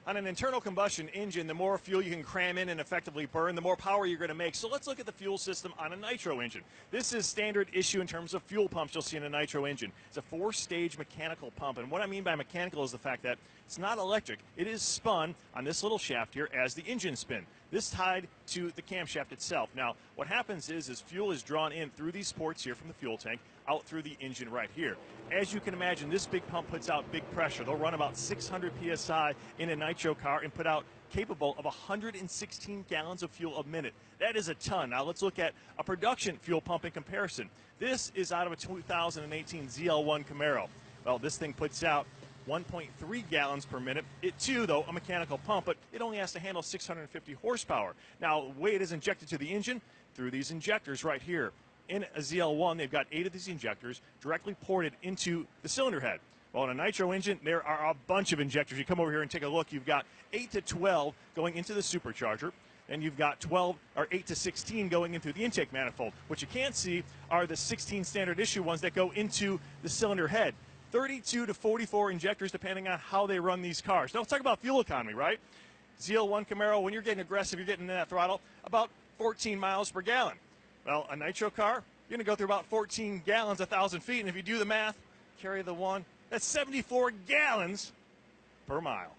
On an internal combustion engine, the more fuel you can cram in and effectively burn, the more power you're going to make. So let's look at the fuel system on a nitro engine. This is standard issue in terms of fuel pumps you'll see in a nitro engine. It's a 4-stage mechanical pump, and what I mean by mechanical is the fact that it's not electric. It is spun on this little shaft here as the engine spin. This tied to the camshaft itself. Now, what happens is fuel is drawn in through these ports here from the fuel tank out through the engine right here. As you can imagine, this big pump puts out big pressure. They'll run about 600 psi in a nitro car and put out capable of 116 gallons of fuel a minute. That is a ton. Now let's look at a production fuel pump in comparison. This is out of a 2018 ZL1 Camaro. Well, this thing puts out 1.3 gallons per minute. It too, though, a mechanical pump, but it only has to handle 650 horsepower. Now, the way it is injected to the engine, through these injectors right here. In a ZL1, they've got 8 of these injectors directly ported into the cylinder head. Well, in a nitro engine, there are a bunch of injectors. You come over here and take a look. You've got 8 to 12 going into the supercharger, and you've got 8 to 16 going into the intake manifold. What you can't see are the 16 standard issue ones that go into the cylinder head. 32 to 44 injectors depending on how they run these cars. Now let's talk about fuel economy, right? ZL1 Camaro, when you're getting aggressive, you're getting in that throttle, about 14 miles per gallon. Well, a nitro car, you're going to go through about 14 gallons, 1,000 feet, and if you do the math, carry the one, that's 74 gallons per mile.